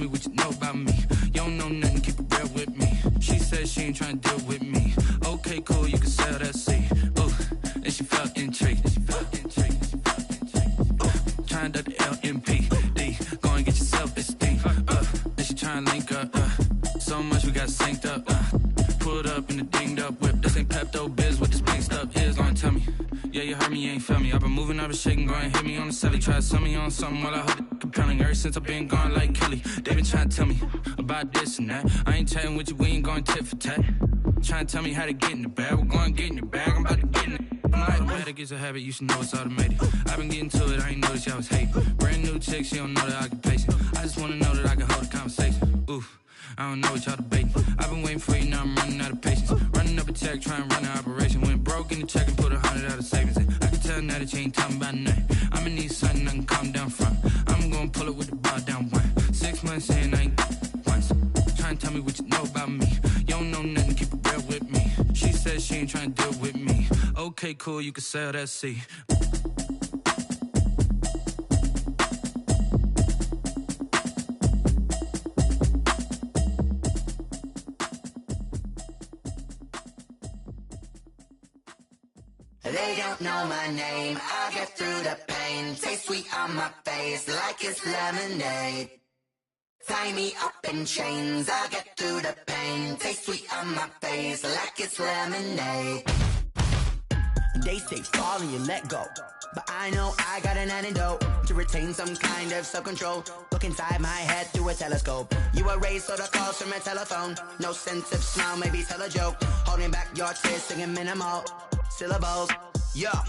me what you know about me. You don't know nothing, keep it real with me. She said she ain't trying to deal with me. Okay, cool, you can sell that seed. Ooh, and she felt intrigued. Trying to the LMPD. Go and get your self-esteem. And she trying to link up. So much we got synced up. Pulled up in the dinged up whip. This ain't Pepto-Biz, what this pink stuff is. Long tell me. Yeah, you heard me, you ain't felt me. I've been moving, I've been shaking, go and hit me on the celly. Try to sell me on something while I hold it compelling. Ever since I've been gone like Kelly, they been trying to tell me about this and that. I ain't chatting with you, we ain't going tit for tat. Trying to tell me how to get in the bag, we're going to get in the bag, I'm about to get in it. I'm like, automatic is a habit, you should know it's automated. I've been getting to it, I ain't noticed y'all was hating. Brand new chick, she don't know the occupation. I just wanna know that I can hold a conversation. Oof, I don't know what y'all debating. I've been waiting for you, now I'm running out of patience. Running up a check, trying to run an operation. Went broke in the check and put 100 out of savings in. I can tell now that you ain't talking about nothing. I'ma need something I can calm down from. I'm gonna pull it with the bar down one. 6 months in, I ain't once. Trying to tell me what you know about me. You don't know nothing, keep it real with me. She said she ain't trying to deal with me. Okay, cool, you can sell that seed. They don't know my name, I get through the pain. Taste sweet on my face like it's lemonade. Tie me up in chains, I get through the pain. Taste sweet on my face like it's lemonade. They say fall and you let go, but I know I got an antidote to retain some kind of self-control. Look inside my head through a telescope. You erase all the calls from a telephone. No sense of smile, maybe tell a joke. Holding back your tears, singing minimal syllables. Yeah,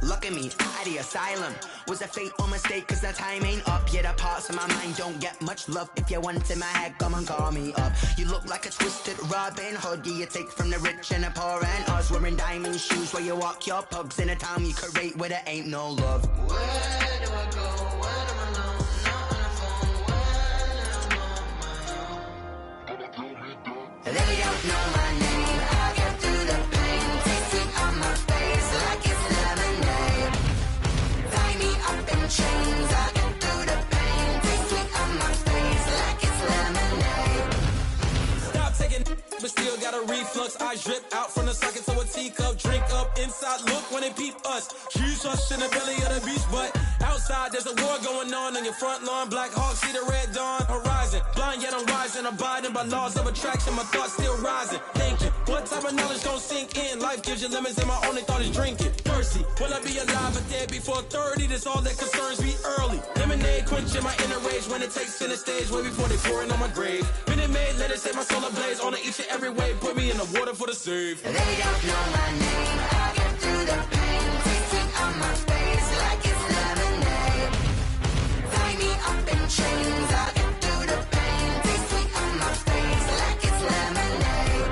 look at me, at the asylum. Was a fate or mistake, cause the time ain't up. Yet the parts of my mind don't get much love. If you want in my head, come and call me up. You look like a twisted Robin Hood. You take from the rich and the poor and us. Wearing diamond shoes where you walk your pugs. In a town you create where there ain't no love. Where do I go? When I'm alone? Not on the phone. When I'm on my own. They don't know my name. I get through the pain. Taste sweet on my face like it's lemonade. Tie me up in chains. I get through the pain. Taste sweet on my face like it's lemonade. Stop taking but still got a reflux. I drip out from the socket to a teacup. Drink up inside, look when they peep us. Jesus in the belly of the beast, but outside there's a war going on your front lawn. Black Hawk, see the red dawn horizon. Blind yet I'm rising, abiding by laws of attraction. My thoughts still rising, thinking what type of knowledge don't sink in. Life gives you lemons and my only thought is drinking. Mercy, will I be alive or dead before 30? That's all that concerns me early. Lemonade quenching my inner rage when it takes center stage way before they pour it on my grave. Minute Maid, let it set my soul ablaze on each and every way. Put me in the water for the save. They don't know my name. I get through the pain. Taste sweet on my face like it's lemonade. Tie me up in chains. I get through the pain. Taste sweet on my face like it's lemonade.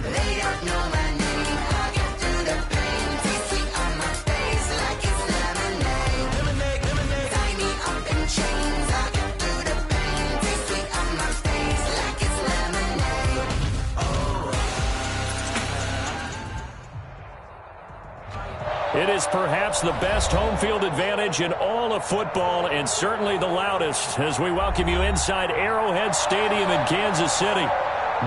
They don't know my name. I get through the pain. Taste sweet on my face like it's lemonade. Lemonade, lemonade. Tie me up in chains. I get through the pain. Taste sweet on my face like it's lemonade. It is perhaps the best home field advantage in all of football and certainly the loudest as we welcome you inside Arrowhead Stadium in Kansas City.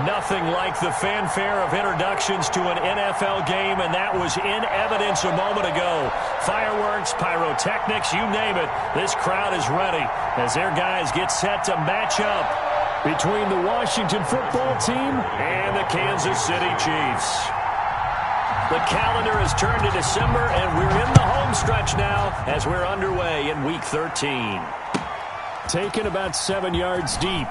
Nothing like the fanfare of introductions to an NFL game, and that was in evidence a moment ago. Fireworks, pyrotechnics, you name it. This crowd is ready as their guys get set to match up between the Washington football team and the Kansas City Chiefs. The calendar has turned to December, and we're in the home stretch now as we're underway in Week 13. Taken about 7 yards deep.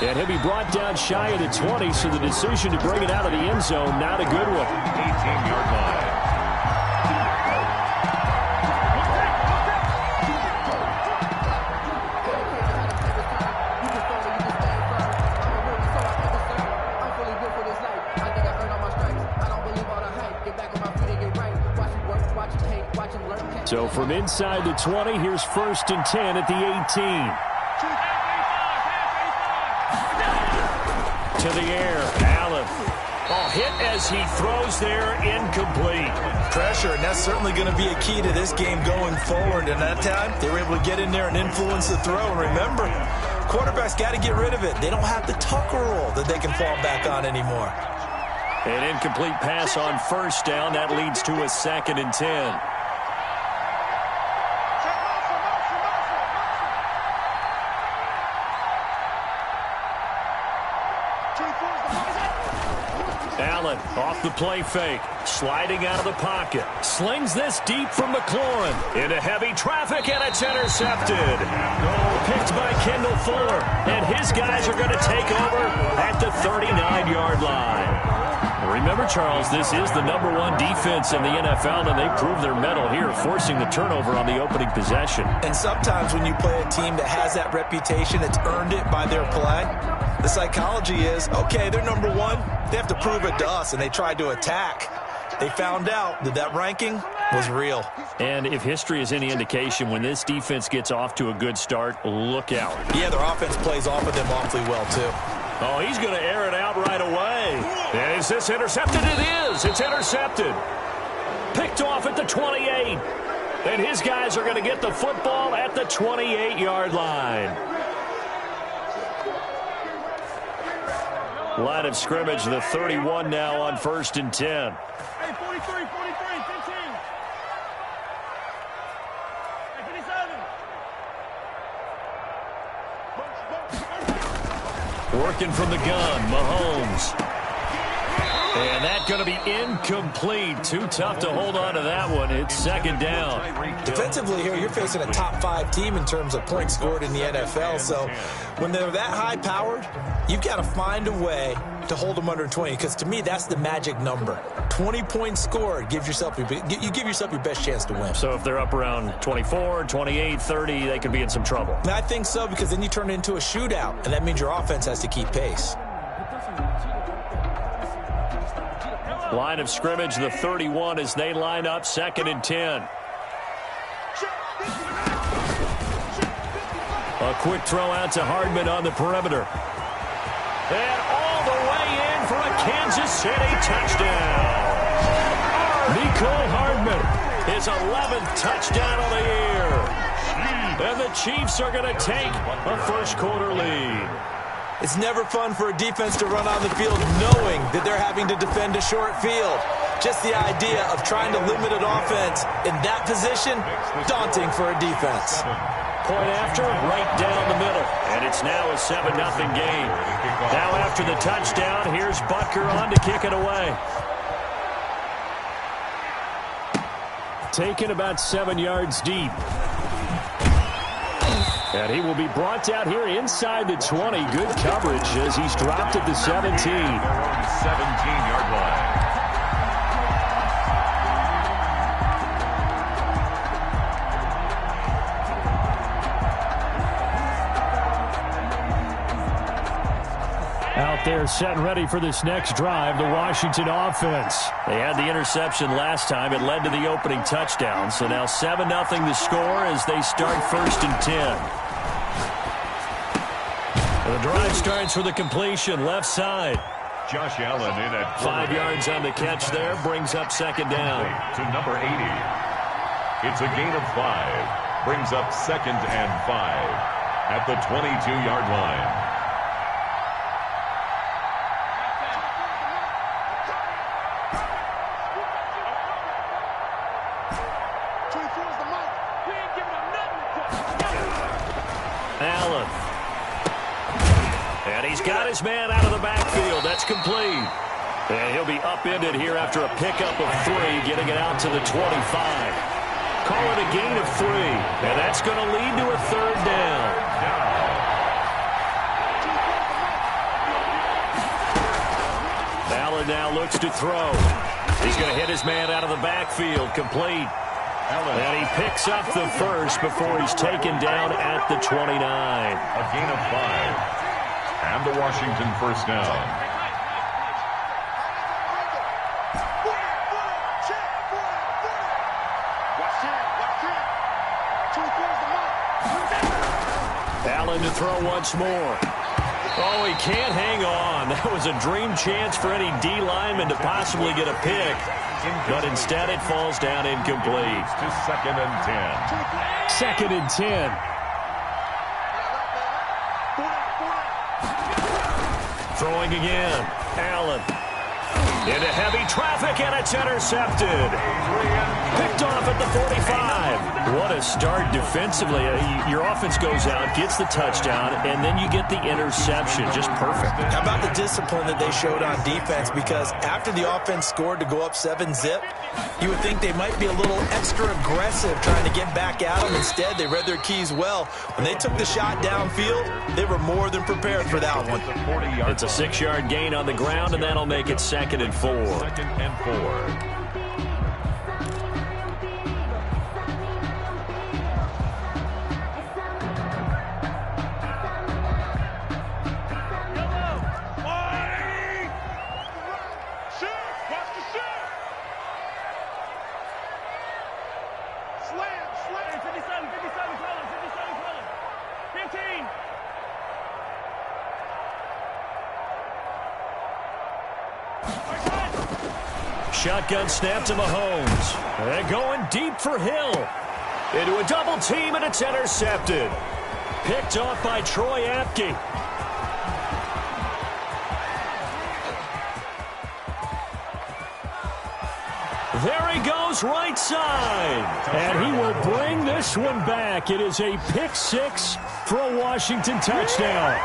And he'll be brought down shy of the 20, so the decision to bring it out of the end zone, not a good one. 18-yard line. So from inside the 20, here's 1st and 10 at the 18. To the air, Allen. Oh, hit as he throws there, incomplete. Pressure, and that's certainly going to be a key to this game going forward. And that time, they were able to get in there and influence the throw. And remember, quarterbacks got to get rid of it. They don't have the Tucker rule that they can fall back on anymore. An incomplete pass on first down. That leads to a 2nd and 10. Allen off the play fake, sliding out of the pocket, slings this deep from McLaurin into heavy traffic, and it's intercepted. Picked by Kendall Fuller, and his guys are going to take over at the 39-yard line. Remember, Charles, this is the #1 defense in the NFL, and they prove their mettle here, forcing the turnover on the opening possession. And sometimes when you play a team that has that reputation, it's earned it by their play. The psychology is, okay, they're #1. They have to prove it to us, and they tried to attack. They found out that that ranking was real. And if history is any indication, when this defense gets off to a good start, look out. Yeah, their offense plays off of them awfully well, too. Oh, he's going to air it out right away. Is this intercepted? It is. It's intercepted. Picked off at the 28. And his guys are going to get the football at the 28-yard line. Line of scrimmage, the 31 now on 1st and 10. Hey, 43, 15. Hey, 57. Working from the gun, Mahomes. And that's going to be incomplete. Too tough to hold on to that one. It's 2nd down. Defensively here, you're facing a top 5 team in terms of points scored in the NFL. So when they're that high-powered, you've got to find a way to hold them under 20. Because to me, that's the magic number. 20 points scored gives yourself you give yourself your best chance to win. So if they're up around 24, 28, 30, they could be in some trouble. And I think so, because then you turn it into a shootout, and that means your offense has to keep pace. Line of scrimmage, the 31, as they line up, 2nd and 10. A quick throw out to Hardman on the perimeter. And all the way in for a Kansas City touchdown. Nicole Hardman, his 11th touchdown of the year. And the Chiefs are going to take a first-quarter lead. It's never fun for a defense to run on the field knowing that they're having to defend a short field. Just the idea of trying to limit an offense in that position, daunting for a defense. Point after, right down the middle. And it's now a 7-0 game. Now after the touchdown, here's Butker on to kick it away. Taken about 7 yards deep. And he will be brought down here inside the 20. Good coverage as he's dropped at the 17. 17-yard line. Out there set and ready for this next drive, the Washington offense. They had the interception last time. It led to the opening touchdown. So now 7-0 the score as they start 1st and 10. The drive starts with a completion, left side. Josh Allen in at 5 yards on the catch there, brings up 2nd down. To number 80. It's a gain of 5. Brings up 2nd and 5 at the 22-yard line. Allen. And he's got his man out of the backfield. That's complete. And he'll be upended here after a pickup of 3, getting it out to the 25. Call it a gain of 3. And that's going to lead to a 3rd down. Allen now looks to throw. He's going to hit his man out of the backfield. Complete. And he picks up the first before he's taken down at the 29. A gain of 5. And the Washington first down. Allen to throw once more. Oh, he can't hang on. That was a dream chance for any D lineman to possibly get a pick. But instead it falls down incomplete. To 2nd and 10. 2nd and 10. Throwing again. Allen. Into heavy traffic, and it's intercepted. Picked off at the 45. What a start defensively. Your offense goes out, gets the touchdown, and then you get the interception. Just perfect. How about the discipline that they showed on defense? Because after the offense scored to go up 7-zip, you would think they might be a little extra aggressive trying to get back at them. Instead, they read their keys well. When they took the shot downfield, they were more than prepared for that one. It's a 6-yard gain on the ground, and that'll make it 2nd and 4. 2nd and 4. Shotgun snap to Mahomes. They're going deep for Hill. Into a double team, and it's intercepted. Picked off by Troy Apke. There he goes, right side. And he will bring this one back. It is a pick 6 for a Washington touchdown.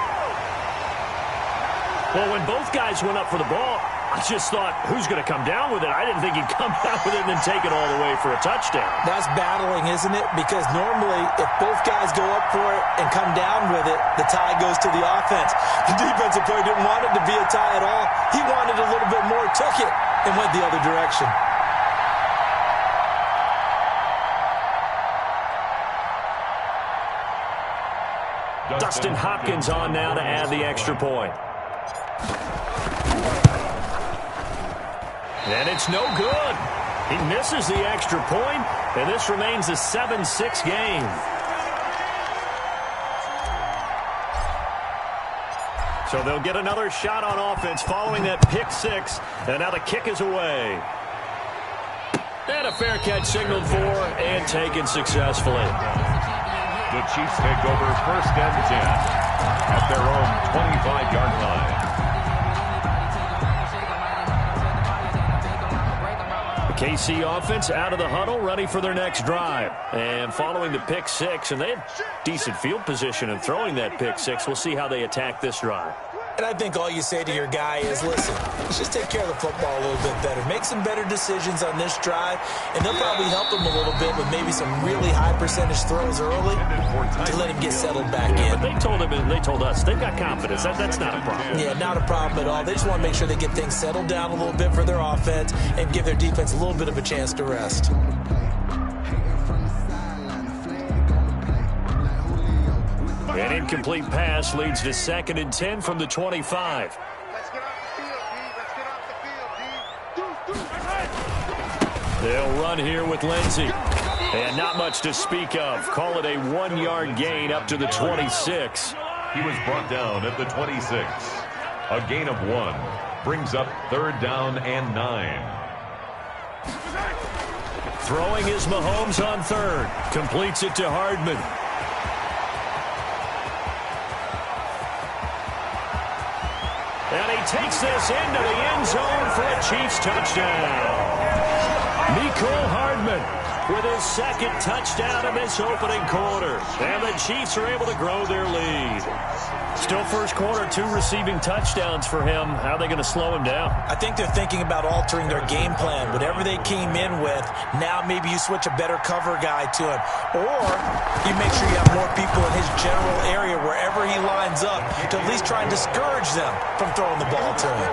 Well, when both guys went up for the ball, I just thought, who's going to come down with it? I didn't think he'd come down with it and then take it all the way for a touchdown. That's battling, isn't it? Because normally, if both guys go up for it and come down with it, the tie goes to the offense. The defensive player didn't want it to be a tie at all. He wanted a little bit more, took it, and went the other direction. Dustin Hopkins on now to add the extra point. And it's no good. He misses the extra point, and this remains a 7-6 game. So they'll get another shot on offense following that pick 6, and now the kick is away. And a fair catch signaled for and taken successfully. The Chiefs take over 1st and 10 at their own 25-yard line. KC offense out of the huddle, ready for their next drive. And following the pick 6, and they had decent field position in throwing that pick 6. We'll see how they attack this drive. And I think all you say to your guy is, listen, let's just take care of the football a little bit better. Make some better decisions on this drive, and they'll probably help him a little bit with maybe some really high percentage throws early to let him get settled back in. But they told him and they told us they've got confidence. That's not a problem. Yeah, not a problem at all. They just want to make sure they get things settled down a little bit for their offense and give their defense a little bit of a chance to rest. An incomplete pass leads to 2nd and 10 from the 25. Let's get off the field, D. Let's get off the field, D. They'll run here with Lindsey. And not much to speak of. Call it a 1-yard gain up to the 26. He was brought down at the 26. A gain of 1 brings up 3rd down and 9. Throwing is Mahomes on 3rd. Completes it to Hardman. And he takes this into the end zone for a Chiefs touchdown. Mecole Hardman with his 2nd touchdown in this opening quarter. And the Chiefs are able to grow their lead. Still first quarter, 2 receiving touchdowns for him. How are they going to slow him down? I think they're thinking about altering their game plan. Whatever they came in with, now maybe you switch a better cover guy to him. Or you make sure you have more people in his general area wherever he lines up to at least try and discourage them from throwing the ball to him.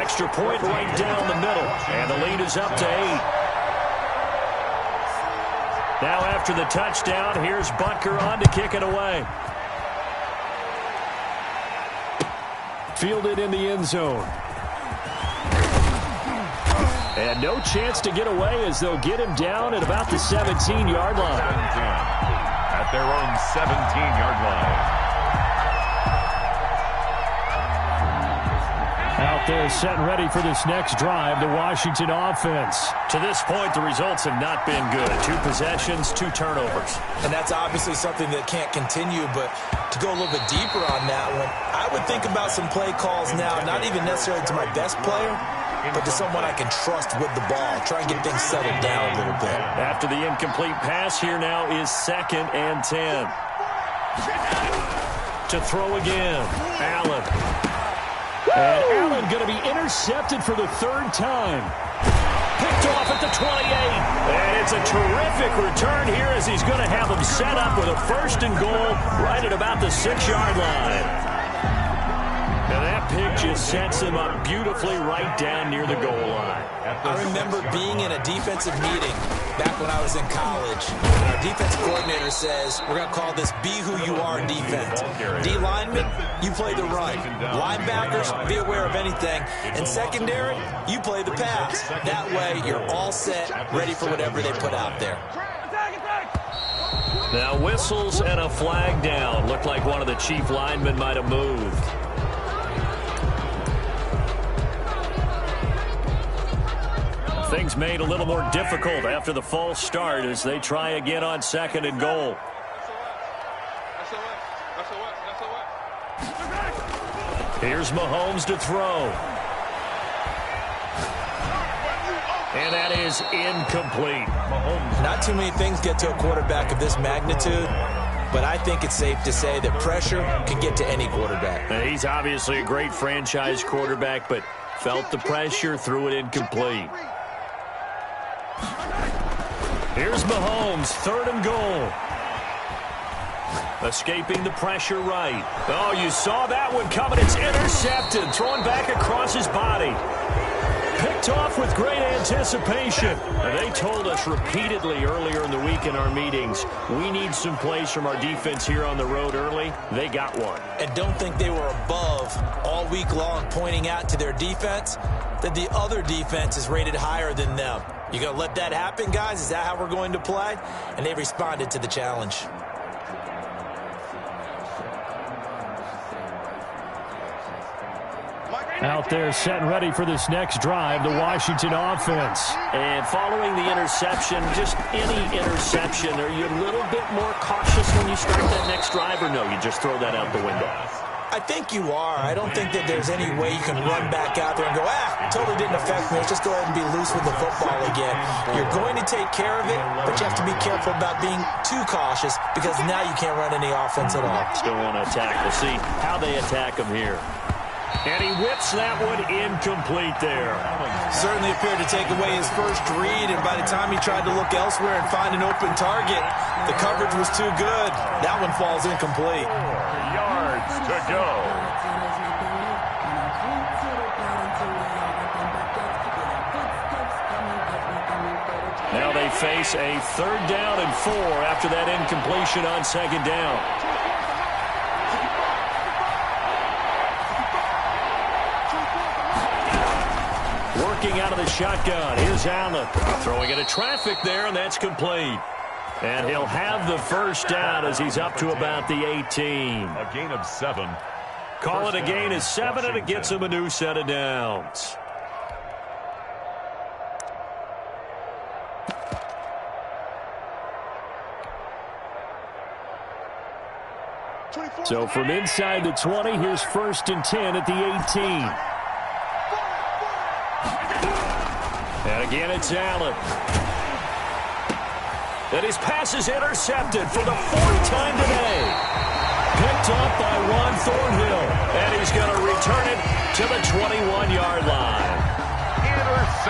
Extra point right down the middle. And the lead is up to 8. Now after the touchdown, here's Butker on to kick it away. Fielded in the end zone. And no chance to get away as they'll get him down at about the 17-yard line. At their own 17-yard line. Out there setting ready for this next drive, the Washington offense. To this point, the results have not been good. 2 possessions, 2 turnovers. And that's obviously something that can't continue, but to go a little bit deeper on that one, I would think about some play calls now, not even necessarily to my best player, but to someone I can trust with the ball. Try and get things settled down a little bit. After the incomplete pass, here now is 2nd and 10. To throw again, Allen. And Allen going to be intercepted for the 3rd time. Picked off at the 28. And it's a terrific return here as he's going to have him set up with a 1st and goal right at about the 6-yard line. And that pick just sets him up beautifully right down near the goal line. I remember being in a defensive meeting back when I was in college. And our defense coordinator says, we're going to call this be who you are defense. D linemen, you play the run. Linebackers, be aware of anything. And secondary, you play the pass. That way, you're all set, ready for whatever they put out there. Now whistles and a flag down. Looked like one of the chief linemen might have moved. Things made a little more difficult after the false start as they try again on 2nd and goal. Here's Mahomes to throw. And that is incomplete. Not too many things get to a quarterback of this magnitude, but I think it's safe to say that pressure can get to any quarterback. Now, he's obviously a great franchise quarterback, but felt the pressure, threw it incomplete. Here's Mahomes, 3rd and goal. Escaping the pressure right. Oh, you saw that one coming. It's intercepted. Throwing back across his body. Picked off with great anticipation. And they told us repeatedly earlier in the week in our meetings, we need some plays from our defense here on the road early. They got one. And don't think they were above all week long pointing out to their defense that the other defense is rated higher than them. You going to let that happen, guys? Is that how we're going to play? And they responded to the challenge. Out there setting ready for this next drive, the Washington offense. And following the interception, just any interception, are you a little bit more cautious when you start that next drive, or no, you just throw that out the window? I think you are. I don't think that there's any way you can run back out there and go, totally didn't affect me. Let's just go ahead and be loose with the football again. You're going to take care of it, but you have to be careful about being too cautious because now you can't run any offense at all. Still want to attack. We'll see how they attack him here. And he whips that one incomplete there. Certainly appeared to take away his first read, and by the time he tried to look elsewhere and find an open target, the coverage was too good. That one falls incomplete. 4 yards to go. Now they face a 3rd down and 4 after that incompletion on 2nd down. Working out of the shotgun. Here's Allen. Throwing into traffic there, and that's complete. And he'll have the 1st down as he's up to about the 18. A gain of 7. Call it a gain of 7, and it gets him a new set of downs. So from inside the 20, here's 1st and 10 at the 18. And again, it's Allen. And his pass is intercepted for the 4th time today. Picked up by Juan Thornhill. And he's going to return it to the 21-yard line.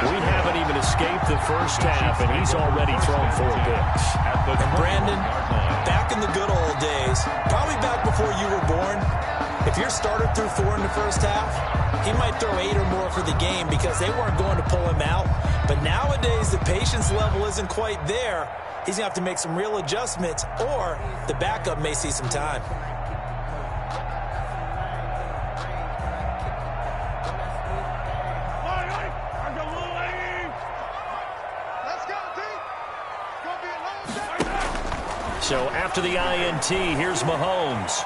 We haven't even escaped the first half, and he's already thrown 4 picks. And Brandon, back in the good old days, probably back before you were born, if your starter threw 4 in the first half, he might throw 8 or more for the game because they weren't going to pull him out. But nowadays, the patience level isn't quite there. He's going to have to make some real adjustments, or the backup may see some time. So after the INT, here's Mahomes.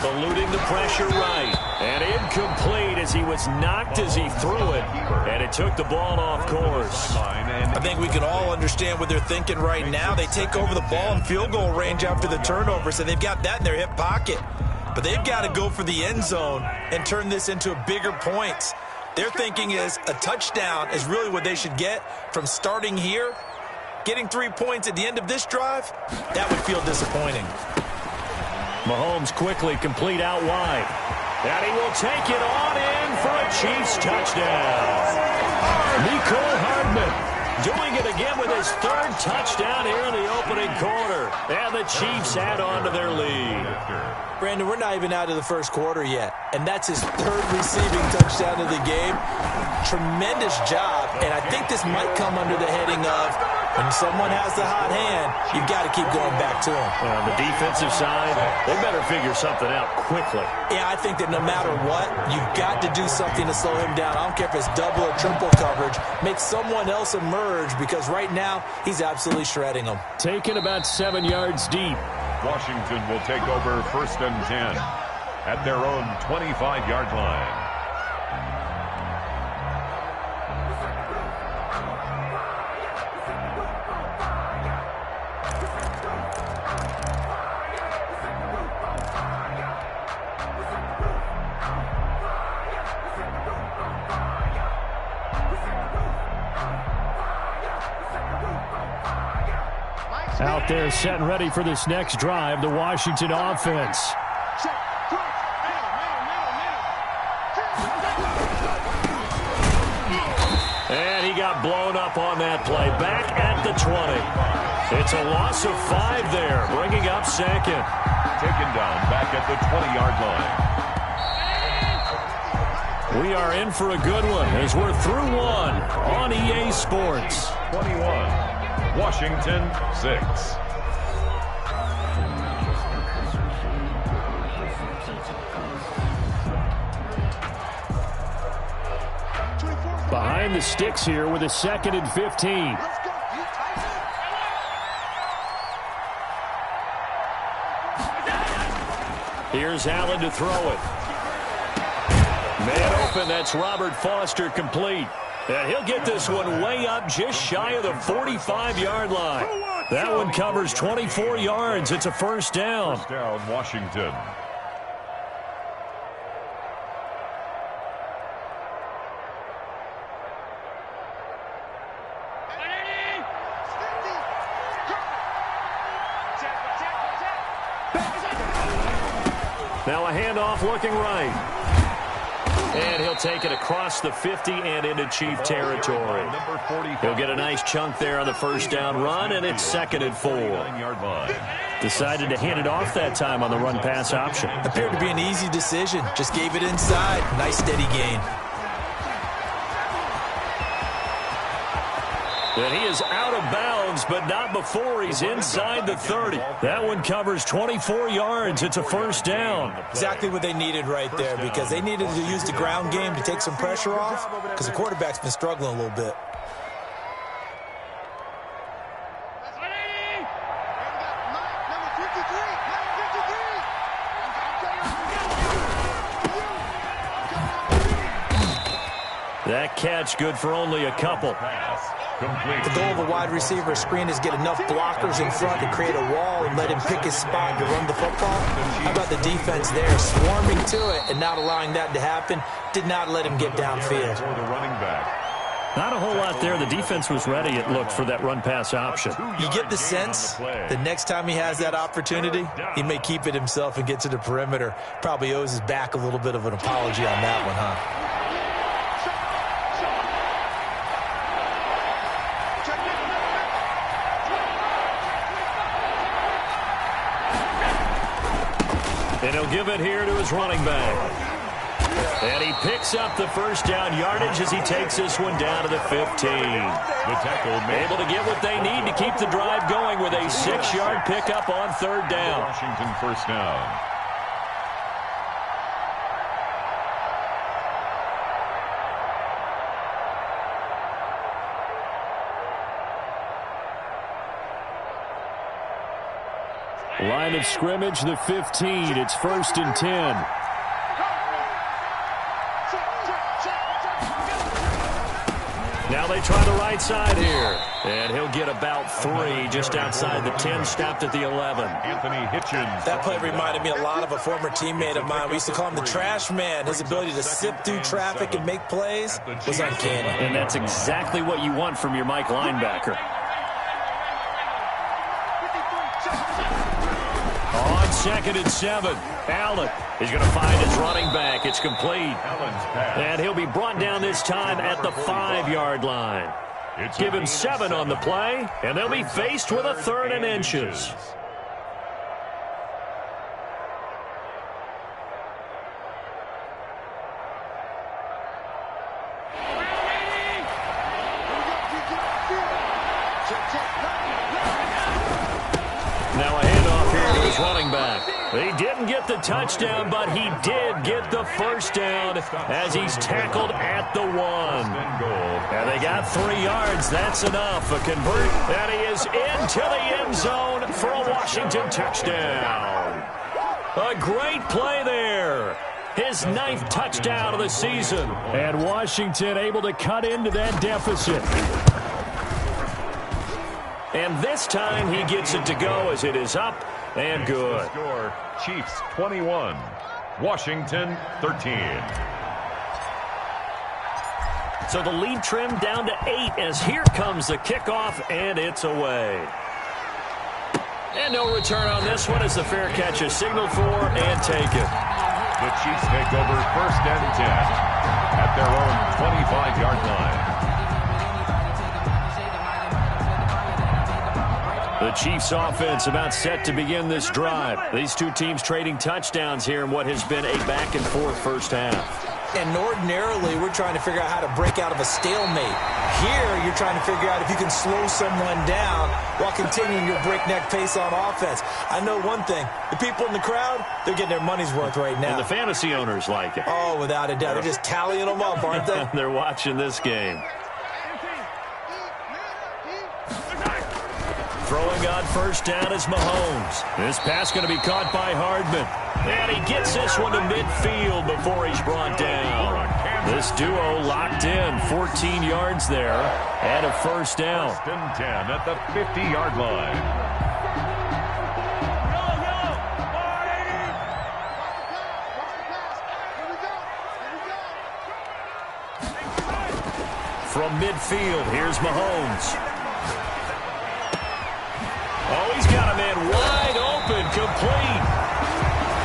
Eluding the pressure right. And incomplete as he was knocked as he threw it. And it took the ball off course. I think we can all understand what they're thinking right now. They take over the ball in field goal range after the turnover, so they've got that in their hip pocket. But they've got to go for the end zone and turn this into bigger points. Their thinking is a touchdown is really what they should get from starting here. Getting 3 points at the end of this drive, that would feel disappointing. Mahomes quickly complete out wide. And he will take it on in for a Chiefs touchdown. Mecole Hardman doing it again with his third touchdown here in the opening quarter. And the Chiefs add on to their lead. Brandon, we're not even out of the first quarter yet. And that's his third receiving touchdown of the game. Tremendous job. And I think this might come under the heading of when someone has the hot hand, you've got to keep going back to him. On the defensive side, they better figure something out quickly. Yeah, I think that no matter what, you've got to do something to slow him down. I don't care if it's double or triple coverage. Make someone else emerge because right now he's absolutely shredding them. Taken about 7 yards deep. Washington will take over 1st and 10 at their own 25-yard line. Out there setting ready for this next drive, the Washington offense. And he got blown up on that play. Back at the 20. It's a loss of 5 there, bringing up 2nd. Taken down back at the 20-yard line. We are in for a good one as we're through one on EA Sports. 21. Washington 6. Behind the sticks here with a 2nd and 15. Here's Allen to throw it. Man open, that's Robert Foster complete. And he'll get this one way up just shy of the 45-yard line. That one covers 24 yards. It's a 1st down. 1st down, Washington. Now a handoff looking right. And he'll take it across the 50 and into Chief territory. He'll get a nice chunk there on the 1st down run, and it's 2nd and 4. Decided to hand it off that time on the run-pass option. Appeared to be an easy decision. Just gave it inside. Nice steady gain. And he is out of bounds, but not before he's inside the 30. That one covers 24 yards. It's a 1st down. Exactly what they needed right there because they needed to use the ground game to take some pressure off because the quarterback's been struggling a little bit. That catch good for only a couple. The goal of a wide receiver screen is get enough blockers in front to create a wall and let him pick his spot to run the football. How about the defense there, swarming to it and not allowing that to happen? Did not let him get downfield. Not a whole lot there. The defense was ready, it looked, for that run-pass option. You get the sense the next time he has that opportunity, he may keep it himself and get to the perimeter. Probably owes his back a little bit of an apology on that one, huh? And he'll give it here to his running back. And he picks up the 1st down yardage as he takes this one down to the 15. The tackle able to get what they need to keep the drive going with a 6-yard pickup on 3rd down. Washington 1st down. Line of scrimmage, the 15. It's 1st and 10. Now they try the right side here. And he'll get about 3 just outside the 10, stopped at the 11. Anthony Hitchens. That play reminded me a lot of a former teammate of mine. We used to call him the trash man. His ability to sift through traffic and make plays was uncanny. And that's exactly what you want from your Mike linebacker. On 2nd and 7, Allen is going to find his running back. It's complete. And he'll be brought down this time at the 5-yard line. Give him 7 on the play, and they'll be faced with a 3rd and inches. Now a handoff here to his running back. He didn't get the touchdown, but he did get the first down as he's tackled at the 1. And they got 3 yards. That's enough. A convert, and he is into the end zone for a Washington touchdown. A great play there. His 9th touchdown of the season. And Washington able to cut into that deficit. And this time he gets it to go as it is up and good. Score, Chiefs 21, Washington 13. So the lead trimmed down to 8 as here comes the kickoff, and it's away. And no return on this one as the fair catch is signaled for and taken. The Chiefs take over 1st and 10 at their own 25-yard line. The Chiefs offense about set to begin this drive. These two teams trading touchdowns here in what has been a back-and-forth first half. And ordinarily, we're trying to figure out how to break out of a stalemate. Here, you're trying to figure out if you can slow someone down while continuing your breakneck pace on offense. I know one thing. The people in the crowd, they're getting their money's worth right now. And the fantasy owners like it. Oh, without a doubt. They're just tallying them up, aren't they? They're watching this game. Throwing on first down is Mahomes. This pass going to be caught by Hardman. And he gets this one to midfield before he's brought down. This duo locked in, 14 yards there, and a first down. 1st and 10 at the 50-yard line. From midfield, here's Mahomes. Oh, he's got a man wide open, complete.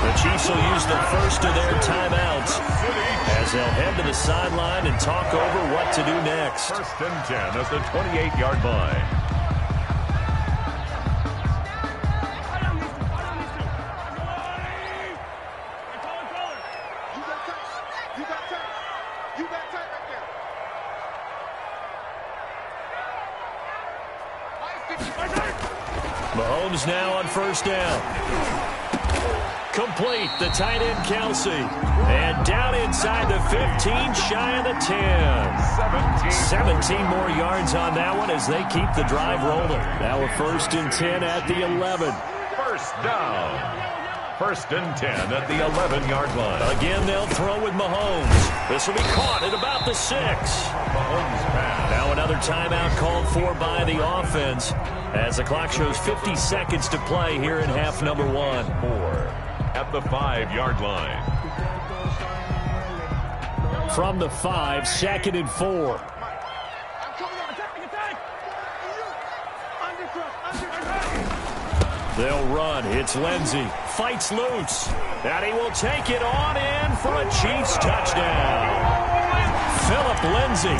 The Chiefs will use the first of their timeouts as they'll head to the sideline and talk over what to do next. 1st and 10 at the 28-yard line. Mahomes now on first down. Complete, the tight end Kelsey. And down inside the 15, shy of the 10. 17 more yards on that one as they keep the drive rolling. Now a 1st and 10 at the 11. First down. 1st and 10 at the 11-yard line. Again, they'll throw with Mahomes. This will be caught at about the 6. Mahomes pass. Now another timeout called for by the offense as the clock shows 50 seconds to play here in half number 1. 4 at the 5-yard line. From the 5, 2nd and 4. They'll run. It's Lindsey. Fights loose. And he will take it on in for a Chiefs touchdown. Philip Lindsey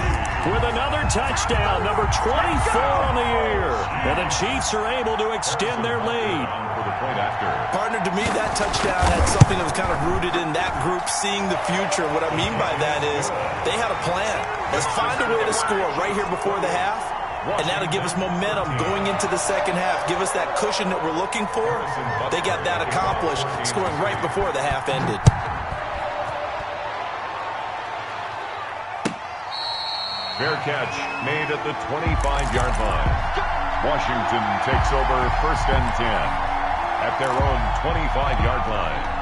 with another touchdown, number 24 on the year. And the Chiefs are able to extend their lead. For the point after. Partner, to me, that touchdown had something that was kind of rooted in that group seeing the future. What I mean by that is they had a plan. Let's find a way to score right here before the half. And that'll give us momentum going into the second half. Give us that cushion that we're looking for. They got that accomplished, scoring right before the half ended. Fair catch made at the 25-yard line. Washington takes over 1st and 10. at their own 25-yard line.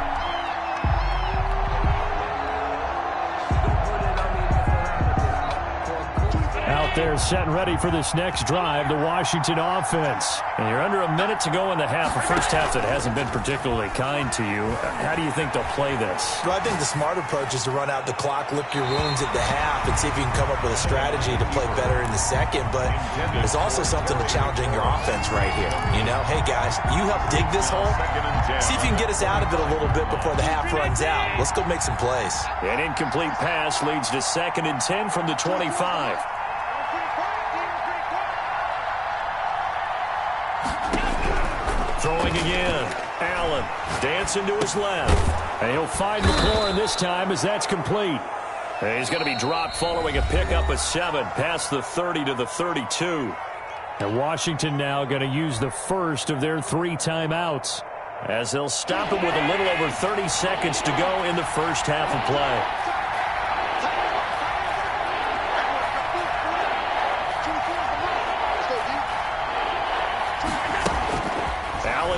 Out there set and ready for this next drive, the Washington offense. And you're under a minute to go in the half, a first half that hasn't been particularly kind to you. How do you think they'll play this? Well, I think the smart approach is to run out the clock, lick your wounds at the half, and see if you can come up with a strategy to play better in the second. But there's also something to challenging your offense right here. You know, hey, guys, you help dig this hole. See if you can get us out of it a little bit before the half runs out. Let's go make some plays. An incomplete pass leads to 2nd and 10 from the 25. Throwing again. Allen dancing to his left. And he'll find McLaurin this time as that's complete. And he's going to be dropped following a pickup of 7 past the 30 to the 32. And Washington now going to use the first of their 3 timeouts as they'll stop it with a little over 30 seconds to go in the first half of play.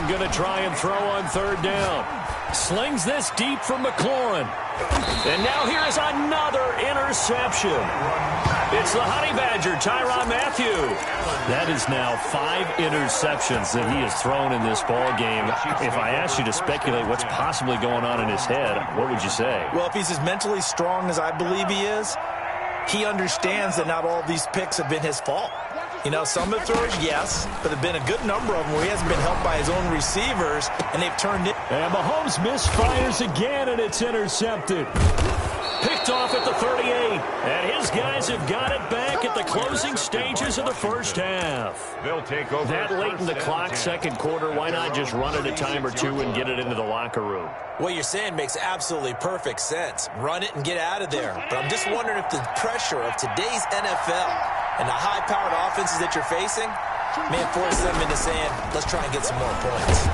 Going to try and throw on 3rd down. Slings this deep for McLaurin. And now here is another interception. It's the Honey Badger, Tyrann Mathieu. That is now 5 interceptions that he has thrown in this ball game. If I asked you to speculate what's possibly going on in his head, what would you say? Well, if he's as mentally strong as I believe he is, he understands that not all these picks have been his fault. You know, some of the throws, yes, but there have been a good number of them where he hasn't been helped by his own receivers, and they've turned it. And Mahomes misfires again, and it's intercepted. Picked off at the 38. And his guys have got it back at the closing stages of the first half. They'll take over. That late in the clock, second quarter, why not just run it a time or two and get it into the locker room? What you're saying makes absolutely perfect sense. Run it and get out of there. But I'm just wondering if the pressure of today's NFL and the high-powered offenses that you're facing may force them into saying, let's try and get some more points.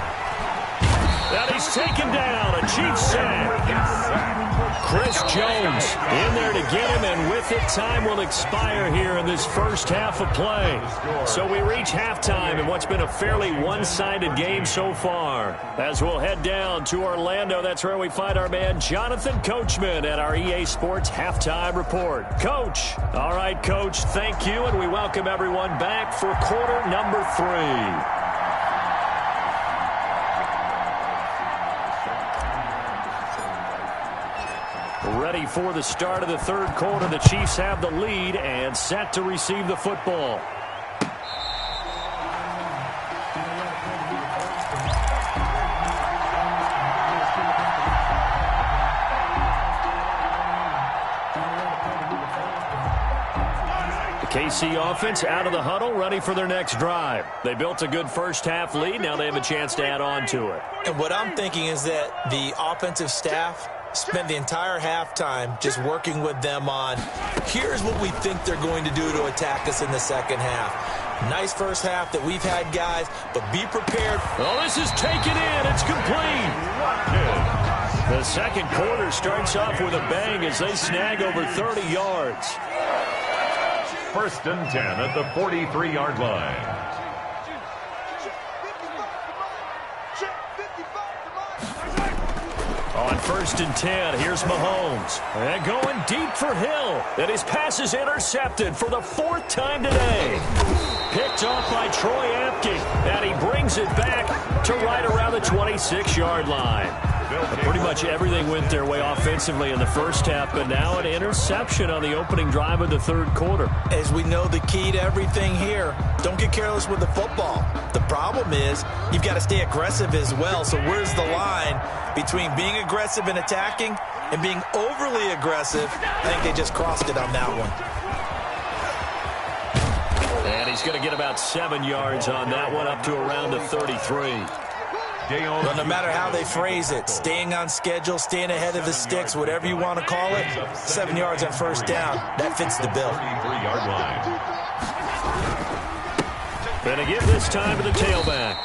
That he's taken down, a Chiefs sack. Chris Jones in there to get him, and with it, time will expire here in this first half of play. So we reach halftime in what's been a fairly one-sided game so far. As we'll head down to Orlando, that's where we find our man Jonathan Coachman at our EA Sports Halftime Report. Coach. All right, Coach, thank you, and we welcome everyone back for quarter number 3. Ready for the start of the third quarter. The Chiefs have the lead and set to receive the football. The KC offense out of the huddle, ready for their next drive. They built a good first half lead. Now they have a chance to add on to it. And what I'm thinking is that the offensive staff spent the entire halftime just working with them on, here's what we think they're going to do to attack us in the second half. Nice first half that we've had, guys, but be prepared. Oh, this is taken in. It's complete. The second quarter starts off with a bang as they snag over 30 yards. 1st and 10 at the 43-yard line. On 1st and 10, here's Mahomes. And going deep for Hill. And his pass is intercepted for the 4th time today. Picked off by Troy Apke. And he brings it back to right around the 26-yard line. Pretty much everything went their way offensively in the first half, but now an interception on the opening drive of the third quarter. As we know, the key to everything here, don't get careless with the football. The problem is you've got to stay aggressive as well. So where's the line between being aggressive and attacking and being overly aggressive? I think they just crossed it on that one. And he's going to get about 7 yards on that one, up to around the 33. Well, no matter how they phrase it, staying on schedule, staying ahead of the sticks, whatever you want to call it, 7 yards on first down, that fits the bill. And again this time to the tailback.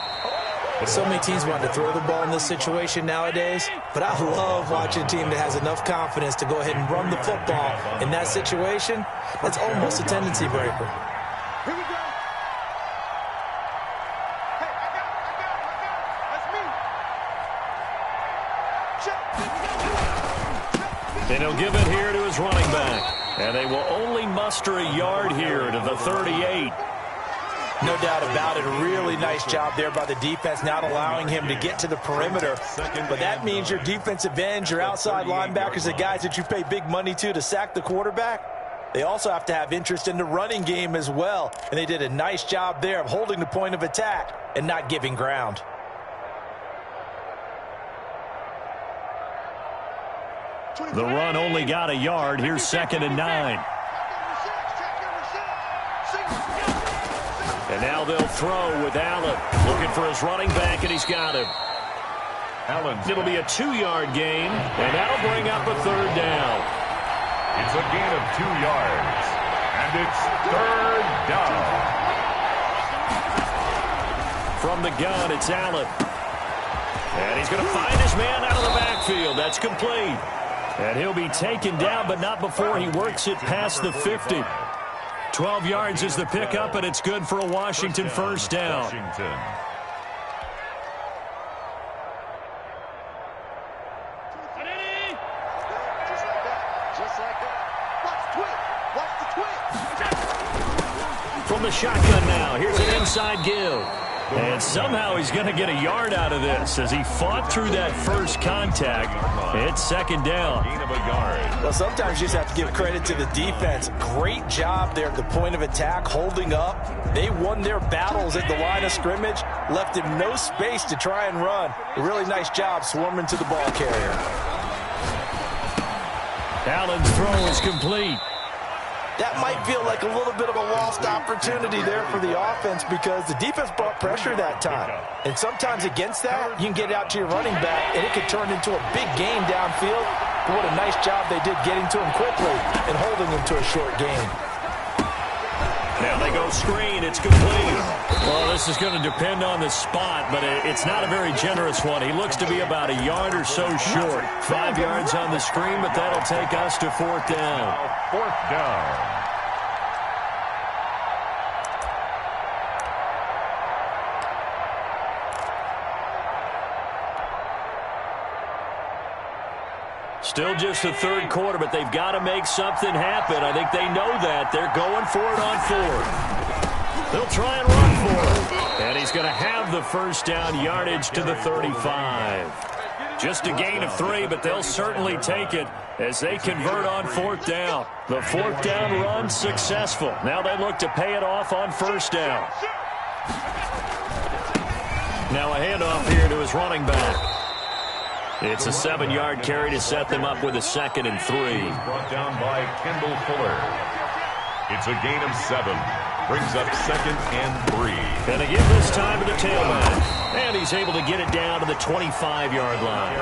So many teams want to throw the ball in this situation nowadays, but I love watching a team that has enough confidence to go ahead and run the football in that situation. That's almost a tendency breaker. Here we go. Hey, I got it. That's me. And he'll give it here to his running back. And they will only muster a yard here to the 38. No doubt about it. A really nice job there by the defense, not allowing him to get to the perimeter. But that means your defensive ends, your outside linebackers, the guys that you pay big money to sack the quarterback, they also have to have interest in the running game as well. And they did a nice job there of holding the point of attack and not giving ground. The run only got a yard. Here's 2nd and 9. And now they'll throw with Allen. Looking for his running back, and he's got him. It'll be a 2-yard gain, and that'll bring up a 3rd down. It's a gain of 2 yards, and it's 3rd down. From the gun, it's Allen. And he's going to find his man out of the backfield. That's complete. And he'll be taken down, but not before he works it past the 50. 12 yards is the pickup, and it's good for a Washington 1st down. Washington. From the shotgun now, here's an inside give. And somehow he's going to get a yard out of this as he fought through that first contact. It's 2nd down. Gain of a yard. Well, sometimes you just have to give credit to the defense. Great job there at the point of attack, holding up. They won their battles at the line of scrimmage, left him no space to try and run. A really nice job swarming to the ball carrier. Allen's throw is complete. That might feel like a little bit of a lost opportunity there for the offense because the defense brought pressure that time. And sometimes against that, you can get out to your running back, and it could turn into a big gain downfield. But what a nice job they did getting to him quickly and holding him to a short gain. Now they go screen. It's complete. Well, this is going to depend on the spot, but it's not a very generous one. He looks to be about a yard or so short. 5 yards on the screen, but that'll take us to 4th down. 4th down. Still just the 3rd quarter, but they've got to make something happen. I think they know that. They're going for it on 4th. They'll try and run for it. And he's going to have the 1st down, yardage to the 35. Just a gain of 3, but they'll certainly take it as they convert on 4th down. The 4th down run successful. Now they look to pay it off on 1st down. Now a handoff here to his running back. It's a 7-yard carry to set them up with a 2nd and 3. Brought down by Kendall Fuller. It's a gain of 7. Brings up 2nd and 3. And they give this time to the tailback. And he's able to get it down to the 25-yard line.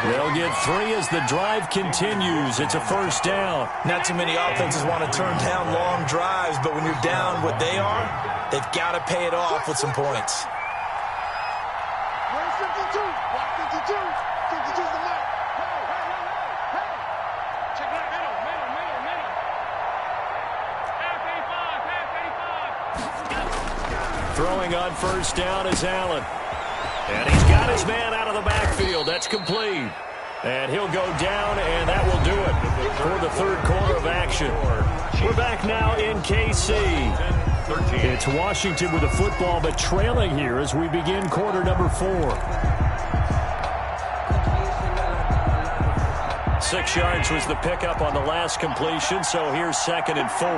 They'll get 3 as the drive continues. It's a 1st down. Not too many offenses want to turn down long drives, but when you're down what they are, they've got to pay it off with some points. 52, 52. 52's the mark. Hey. Check that middle. Half 85. Throwing on 1st down is Allen. And he's got his man out of the backfield. That's complete. And he'll go down, and that will do it for the 3rd quarter of action. We're back now in KC. It's Washington with the football, but trailing here as we begin quarter number 4. 6 yards was the pickup on the last completion, so here's 2nd and 4.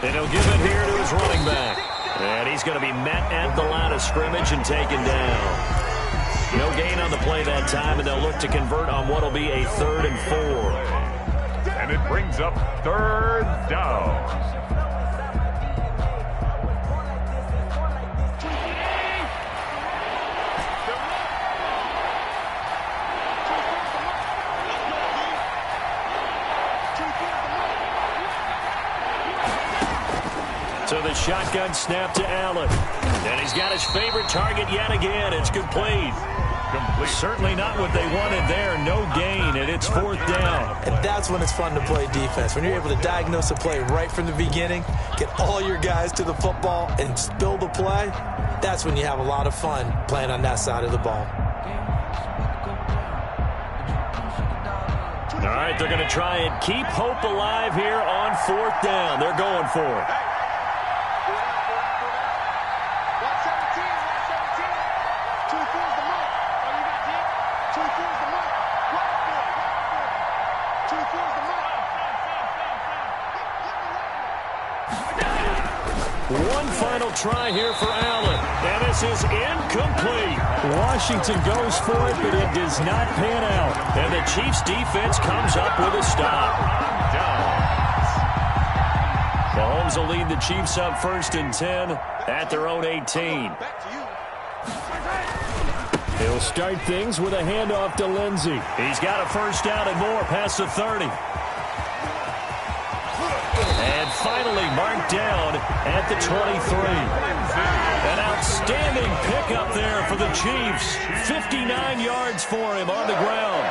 And he'll give it here to his running back. And he's going to be met at the line of scrimmage and taken down. No gain on the play that time, and they'll look to convert on what will be a 3rd and 4. And it brings up 3rd down. So the shotgun snap to Allen. And he's got his favorite target yet again. It's complete. Certainly not what they wanted there. No gain, and it's 4th down. And that's when it's fun to play defense. When you're able to diagnose a play right from the beginning, get all your guys to the football, and spill the play, that's when you have a lot of fun playing on that side of the ball. All right, they're going to try and keep hope alive here on 4th down. They're going for it. One final try here for Allen, and this is incomplete. Washington goes for it, but it does not pan out. And the Chiefs' defense comes up with a stop. Mahomes will lead the Chiefs up 1st and 10 at their own 18. He'll start things with a handoff to Lindsey. He's got a 1st down and more past the 30. And finally marked down at the 23. An outstanding pickup there for the Chiefs. 59 yards for him on the ground.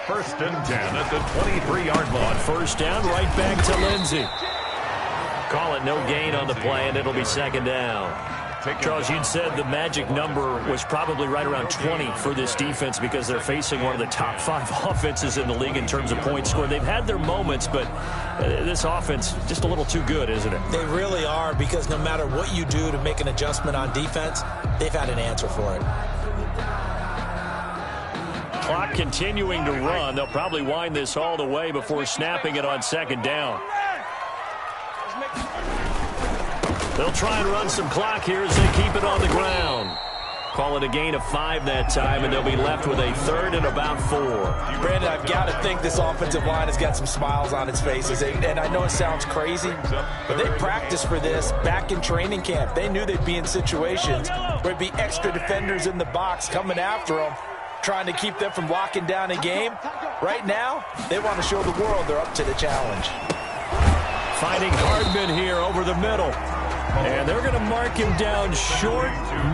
1st and 10 at the 23-yard line. 1st down, right back to Lindsey. Call it no gain on the play, and it'll be 2nd down. Charles, you'd said the magic number was probably right around 20 for this defense because they're facing one of the top 5 offenses in the league in terms of points scored. They've had their moments, but this offense just a little too good, isn't it? They really are, because no matter what you do to make an adjustment on defense, they've had an answer for it. Clock continuing to run. They'll probably wind this all the way before snapping it on 2nd down. They'll try and run some clock here as they keep it on the ground. Call it a gain of 5 that time, and they'll be left with a 3rd and about 4. Brandon, I've got to think this offensive line has got some smiles on its faces. And I know it sounds crazy, but they practiced for this back in training camp. They knew they'd be in situations where there'd be extra defenders in the box coming after them, trying to keep them from locking down a game. Right now, they want to show the world they're up to the challenge. Finding Hardman here over the middle. And they're going to mark him down short,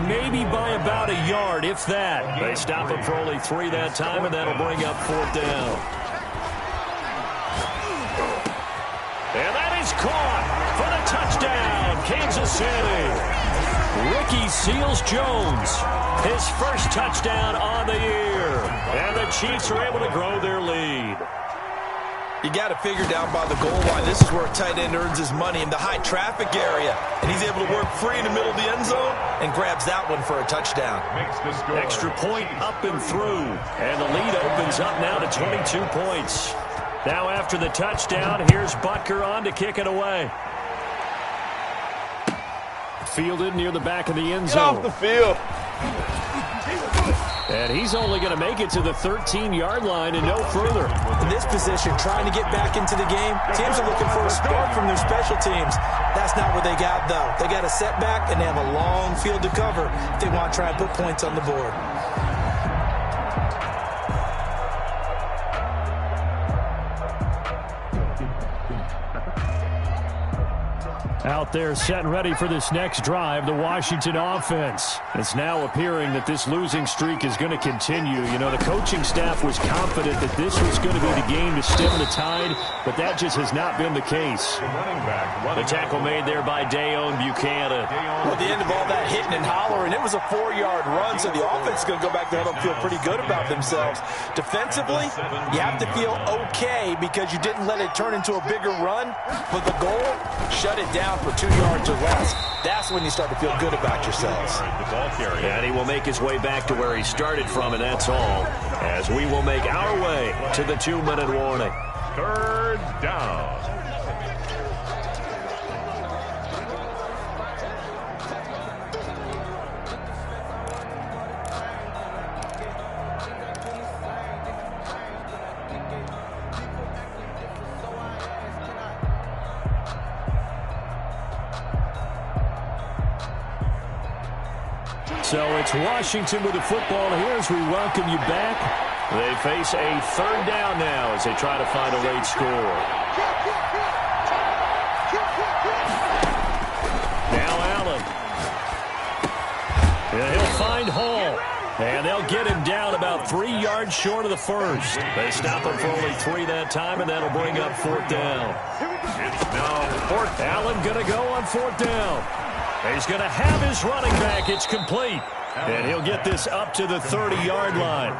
maybe by about a yard, if that. They stop him for only 3 that time, and that'll bring up 4th down. And that is caught for the touchdown, Kansas City. Ricky Seals-Jones, his 1st touchdown on the year. And the Chiefs are able to grow their lead. You got to figure down by the goal line. This is where a tight end earns his money, in the high traffic area. And he's able to work free in the middle of the end zone and grabs that one for a touchdown. Extra point up and through. And the lead opens up now to 22 points. Now after the touchdown, here's Butker on to kick it away. Fielded near the back of the end zone. Get off the field. And he's only going to make it to the 13-yard line and no further. In this position, trying to get back into the game, teams are looking for a spark from their special teams. That's not what they got, though. They got a setback, and they have a long field to cover if they want to try and put points on the board. Out there set and ready for this next drive, the Washington offense. It's now appearing that this losing streak is going to continue. You know, the coaching staff was confident that this was going to be the game to stem the tide, but that just has not been the case. The tackle made there by Dayon Buchanan. Well, at the end of all that hitting and hollering, it was a 4-yard run, so the offense is going to go back there and feel pretty good about themselves. Defensively, you have to feel okay because you didn't let it turn into a bigger run, but the goal, shut it down for 2 yards or less. That's when you start to feel good about yourselves. And he will make his way back to where he started from, and that's all, as we will make our way to the 2-minute warning. 3rd down. So it's Washington with the football here as we welcome you back. They face a 3rd down now as they try to find a late score. Now Allen. And he'll find Hall. And they'll get him down about 3 yards short of the first. They stop him for only 3 that time, and that'll bring up 4th down. It's now 4th. Allen going to go on 4th down. He's going to have his running back. It's complete. And he'll get this up to the 30-yard line.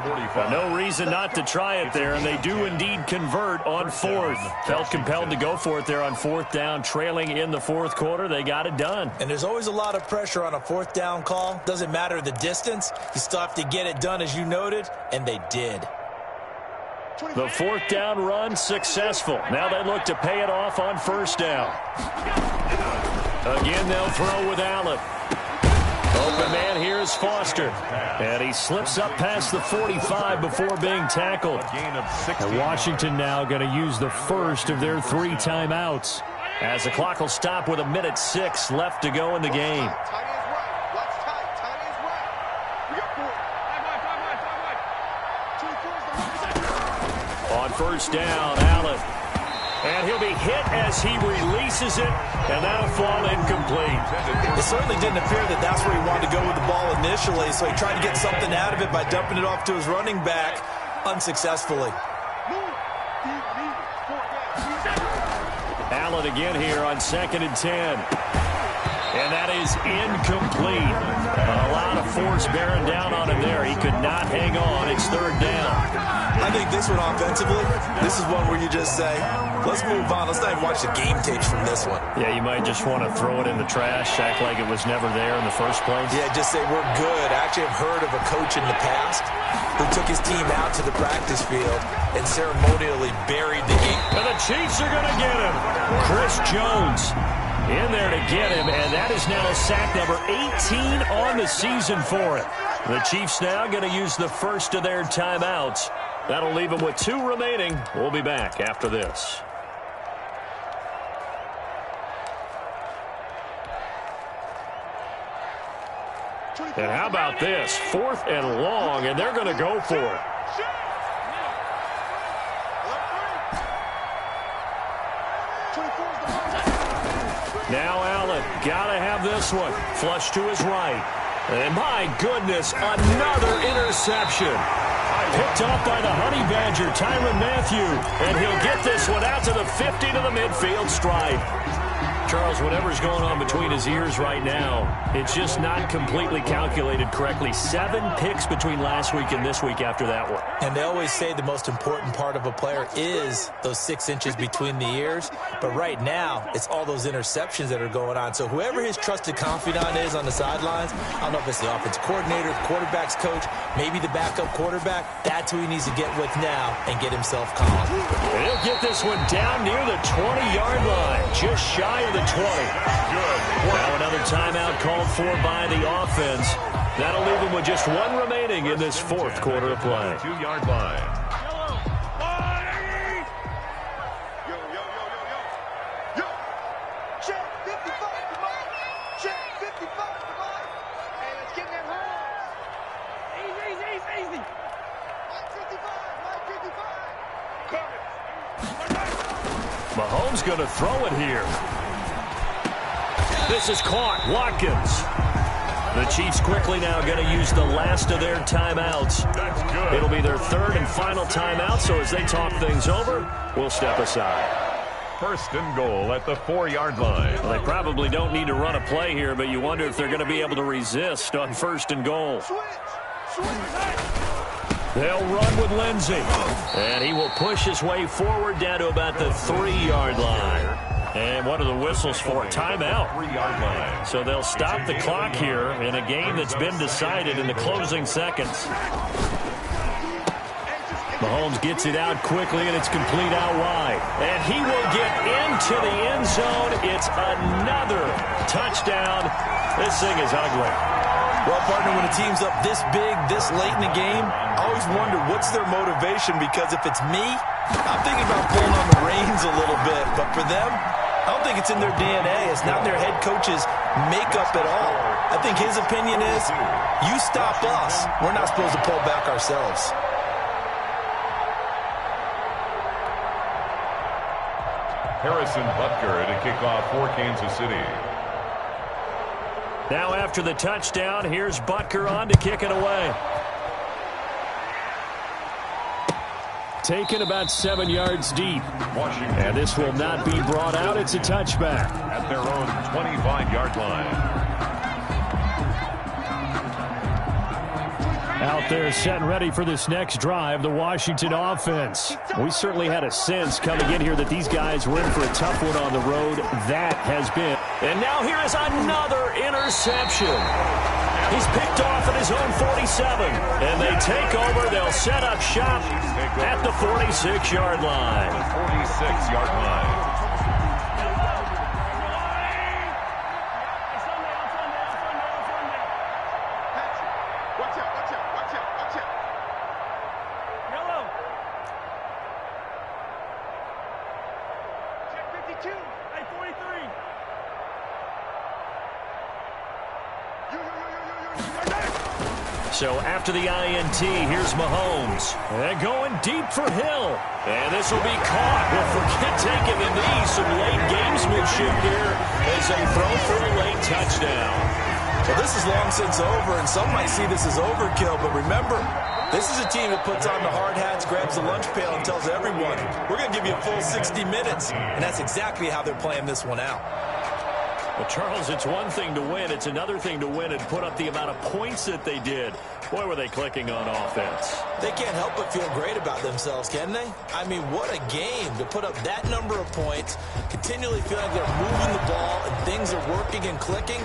No reason not to try it there, and they do indeed convert on fourth. Felt compelled to go for it there on fourth down, trailing in the fourth quarter. They got it done. And there's always a lot of pressure on a fourth down call. Doesn't matter the distance. You still have to get it done, as you noted, and they did. The fourth down run successful. Now they look to pay it off on first down. Again, they'll throw with Allen. Open man here is Foster. And he slips up past the 45 before being tackled. And Washington now going to use the first of their 3 timeouts, as the clock will stop with 1:06 left to go in the game. On first down, Allen. And he'll be hit as he releases it, and that'll fall incomplete. It certainly didn't appear that that's where he wanted to go with the ball initially, so he tried to get something out of it by dumping it off to his running back unsuccessfully. Allen again here on 2nd and 10. And that is incomplete. A lot of force bearing down on him there. He could not hang on. It's 3rd down. I think this one offensively, this is one where you just say, let's move on. Let's not even watch the game tapes from this one. Yeah, you might just want to throw it in the trash, act like it was never there in the first place. Yeah, just say we're good. I actually have heard of a coach in the past who took his team out to the practice field and ceremonially buried the game. And the Chiefs are going to get him. Chris Jones in there to get him, and that is now sack number 18 on the season for him. The Chiefs now going to use the first of their timeouts. That'll leave them with 2 remaining. We'll be back after this. And how about this? 4th and long, and they're going to go for it. Now Allen, got to have this one. Flush to his right. And my goodness, another interception. Picked off by the Honey Badger, Tyrann Mathieu. And he'll get this one out to the 50 to the midfield stripe. Charles, whatever's going on between his ears right now, it's just not completely calculated correctly. 7 picks between last week and this week after that one. And they always say the most important part of a player is those 6 inches between the ears. But right now, it's all those interceptions that are going on. So whoever his trusted confidant is on the sidelines, I don't know if it's the offense coordinator, the quarterback's coach, maybe the backup quarterback, that's who he needs to get with now and get himself calm. And he'll get this one down near the 20-yard line, just shy of the 20. Now another timeout called for by the offense. That'll leave them with just 1 remaining in this 4th quarter of play. 2-yard line. Check 55, come on. Check 55, come on. Hey, let's get that home. Easy. Mike 55. Mahomes going to throw it here. This is caught. Watkins. The Chiefs quickly now going to use the last of their timeouts. That's good. It'll be their 3rd and final timeout, so as they talk things over, we'll step aside. 1st and goal at the 4-yard line. Well, they probably don't need to run a play here, but you wonder if they're going to be able to resist on 1st and goal. They'll run with Lindsey. And he will push his way forward down to about the 3-yard line. And what are the whistles for? Timeout. 3-yard line. So they'll stop the clock here in a game that's been decided in the closing seconds. Mahomes gets it out quickly, and it's complete out wide. And he will get into the end zone. It's another touchdown. This thing is ugly. Well, partner, when a team's up this big, this late in the game, I always wonder what's their motivation, because if it's me, I'm thinking about pulling on the reins a little bit. But for them, I don't think it's in their DNA. It's not in their head coach's makeup at all. I think his opinion is, you stop us, we're not supposed to pull back ourselves. Harrison Butker to kick off for Kansas City. Now after the touchdown, here's Butker on to kick it away. Taken about 7 yards deep. Washington. And this will not be brought out. It's a touchback. At their own 25-yard line. Out there set and ready for this next drive, the Washington offense. We certainly had a sense coming in here that these guys were in for a tough one on the road. That has been. And now here is another interception. He's picked off at his own 47. And they take over. They'll set up shop at the 46-yard line. 46-yard line. So after the INT, here's Mahomes. And going deep for Hill. And this will be caught. Well, forget taking the knee. Some late gamesmanship here as they throw for a late touchdown. Well, this is long since over, and some might see this as overkill. But remember, this is a team that puts on the hard hats, grabs the lunch pail, and tells everyone, we're going to give you a full 60 minutes. And that's exactly how they're playing this one out. Well, Charles, it's one thing to win. It's another thing to win and put up the amount of points that they did. Boy, were they clicking on offense. They can't help but feel great about themselves, can they? I mean, what a game to put up that number of points, continually feel like they're moving the ball and things are working and clicking.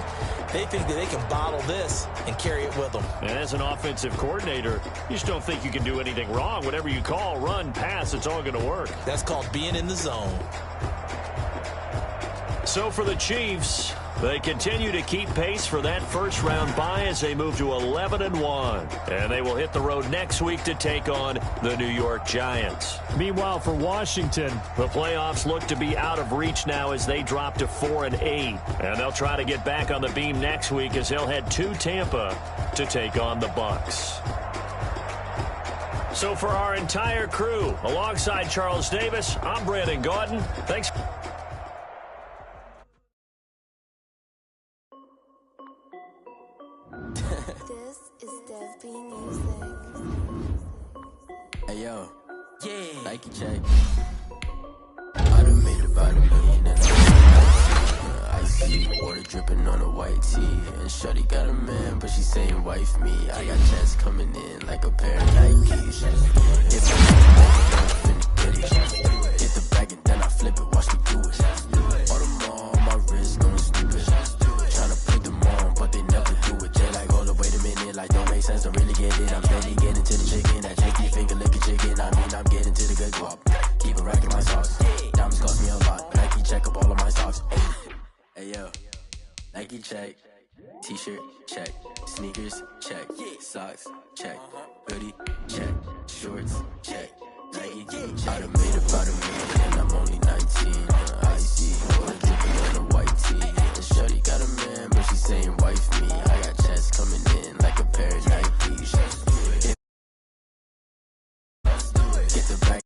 They think that they can bottle this and carry it with them. And as an offensive coordinator, you just don't think you can do anything wrong. Whatever you call, run, pass, it's all going to work. That's called being in the zone. So for the Chiefs, they continue to keep pace for that first-round bye as they move to 11-1. And they will hit the road next week to take on the New York Giants. Meanwhile, for Washington, the playoffs look to be out of reach now as they drop to 4-8. And they'll try to get back on the beam next week as they'll head to Tampa to take on the Bucs. So for our entire crew, alongside Charles Davis, I'm Brandon Gaudin. Thanks. Hey yo, yeah, Nike check. I done made about $1 million and icy water dripping on a white tee. And shorty got a man, but she saying wife me. I got checks coming in like a pair of Nikes. If I get it, hit the bag and then I flip it, watch me do it. All them on my wrist, going stupid. Tryna put them on, but they never do it. They like, hold up, wait a minute, like don't make sense, don't really get it. I'm steady getting to the chicken, that cheeky finger licking chicken. I mean, I'm getting to the good guap. Keep a rack in my socks. Diamonds cost me a lot. Nike check up all of my socks. Hey yo, Nike check. T-shirt check. Sneakers check. Socks check. Hoodie check. Shorts check. Nike check. I done made about $1 million and I'm only 19. Icy water dripping on a white tee. And shorty got a man, but she saying wife me. I got checks coming in like a pair of Nikes. Get the back.